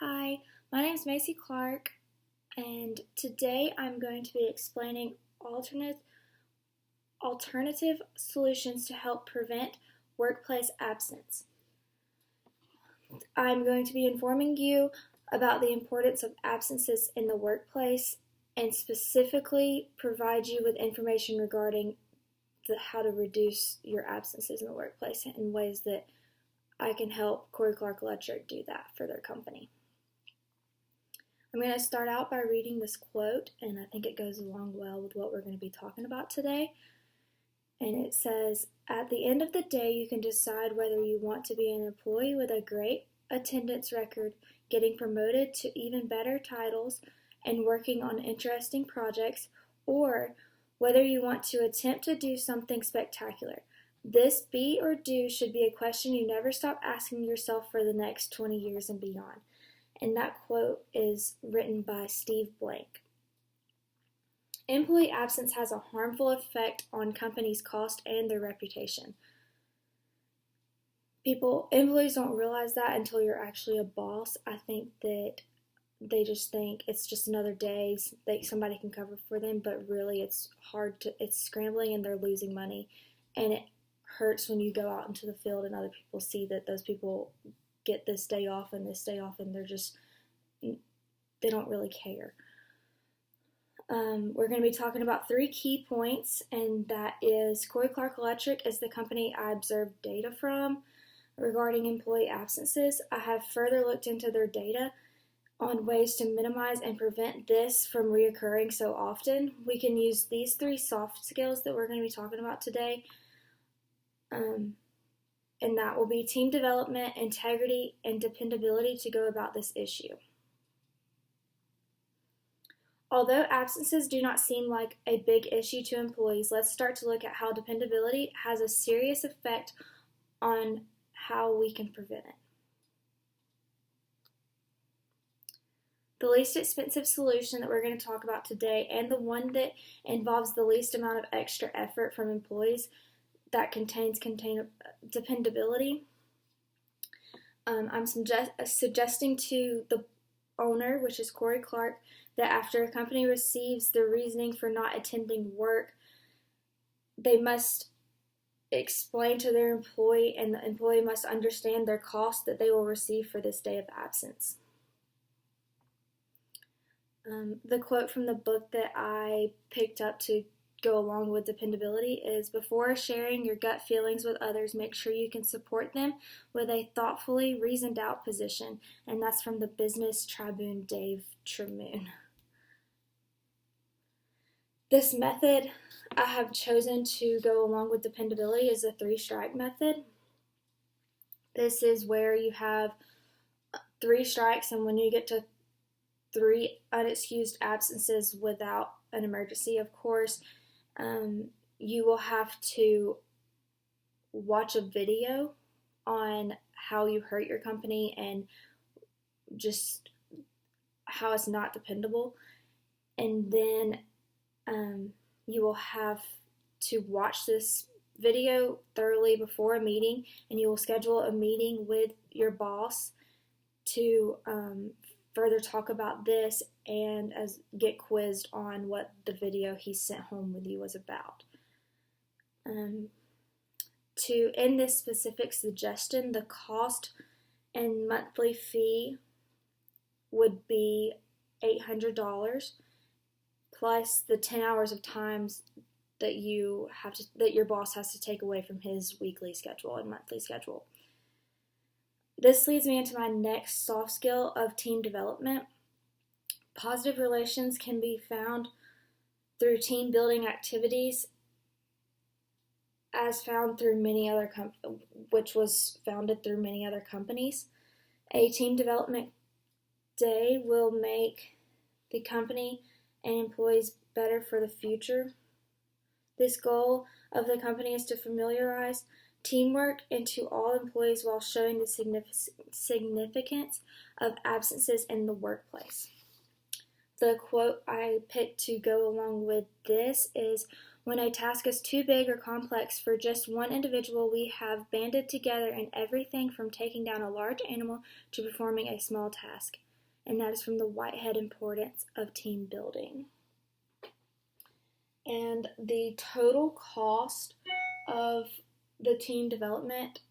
Hi, my name is Macy Clark, and today I'm going to be explaining alternative solutions to help prevent workplace absence. I'm going to be informing you about the importance of absences in the workplace and specifically provide you with information regarding how to reduce your absences in the workplace and ways that I can help Corey Clark Electric do that for their company. I'm going to start out by reading this quote, and I think it goes along well with what we're going to be talking about today. And it says, "At the end of the day, you can decide whether you want to be an employee with a great attendance record, getting promoted to even better titles, and working on interesting projects, or whether you want to attempt to do something spectacular. This be or do should be a question you never stop asking yourself for the next 20 years and beyond." And that quote is written by Steve Blank. Employee absence has a harmful effect on companies' cost and their reputation. Employees don't realize that until you're actually a boss. I think that they just think it's just another day that somebody can cover for them, but really it's scrambling and they're losing money. And it hurts when you go out into the field and other people see that those people get this day off and they don't really care. We're going to be talking about 3 key points, and that is Corey Clark Electric is the company I observed data from regarding employee absences. I have further looked into their data on ways to minimize and prevent this from reoccurring so often. We can use these 3 soft skills that we're going to be talking about today. And that will be team development, integrity, and dependability to go about this issue. Although absences do not seem like a big issue to employees, let's start to look at how dependability has a serious effect on how we can prevent it. The least expensive solution that we're going to talk about today, and the one that involves the least amount of extra effort from employees, that contains dependability. I'm suggesting to the owner, which is Corey Clark, that after a company receives the reasoning for not attending work, they must explain to their employee, and the employee must understand their cost that they will receive for this day of absence. The quote from the book that I picked up to go along with dependability is, "Before sharing your gut feelings with others, make sure you can support them with a thoughtfully reasoned out position." And that's from the Business Tribune, Dave Tremoon. This method I have chosen to go along with dependability is the 3-strike method. This is where you have 3 strikes, and when you get to 3 unexcused absences without an emergency, of course, you will have to watch a video on how you hurt your company and just how it's not dependable. And then you will have to watch this video thoroughly before a meeting, and you will schedule a meeting with your boss to further talk about this and get quizzed on what the video he sent home with you was about. To end this specific suggestion, the cost and monthly fee would be $800 plus the 10 hours of times that your boss has to take away from his weekly schedule and monthly schedule. This leads me into my next soft skill of team development. Positive relations can be found through team building activities, which was founded through many other companies. A team development day will make the company and employees better for the future. This goal of the company is to familiarize teamwork into all employees while showing the significance of absences in the workplace. The quote I picked to go along with this is, When a task is too big or complex for just one individual, we have banded together in everything from taking down a large animal to performing a small task. And that is from the Whitehead Importance of Team Building. And the total cost of the team development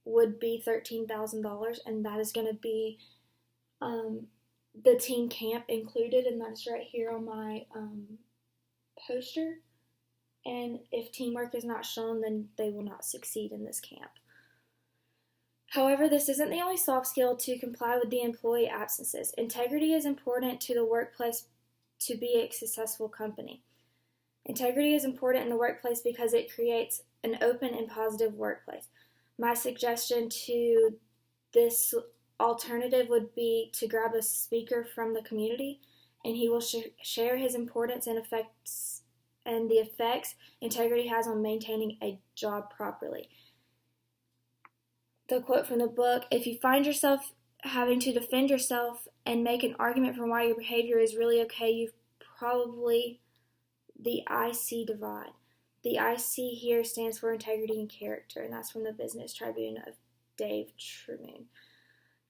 would be $13,000, and that is going to be the team camp included, and that's right here on my poster. And if teamwork is not shown, then they will not succeed in this camp. However, this isn't the only soft skill to comply with the employee absences. Integrity is important to the workplace to be a successful company. Integrity is important in the workplace because it creates an open and positive workplace. My suggestion to this alternative would be to grab a speaker from the community, and he will share his importance and the effects integrity has on maintaining a job properly. The quote from the book: if you find yourself having to defend yourself and make an argument for why your behavior is really okay, you've probably the IC divide. The IC here stands for integrity and character, and that's from the Business Tribune of Dave Trumoon.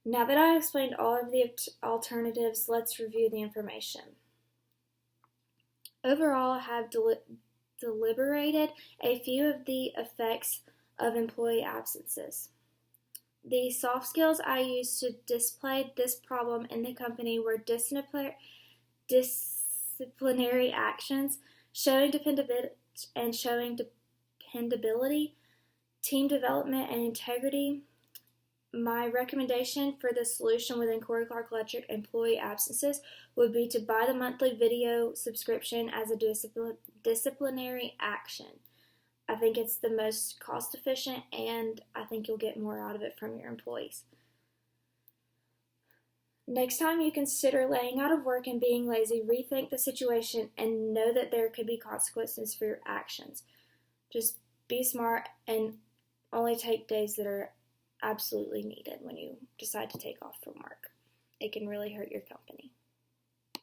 Now that I've explained all of the alternatives, let's review the information. Overall, I have deliberated a few of the effects of employee absences. The soft skills I used to display this problem in the company were disciplinary actions, showing dependability, team development, and integrity. My recommendation for the solution within Corey Clark Electric employee absences would be to buy the monthly video subscription as a disciplinary action. I think it's the most cost efficient, and I think you'll get more out of it from your employees. Next time you consider laying out of work and being lazy, rethink the situation and know that there could be consequences for your actions. Just be smart and only take days that are absolutely needed when you decide to take off from work. It can really hurt your company.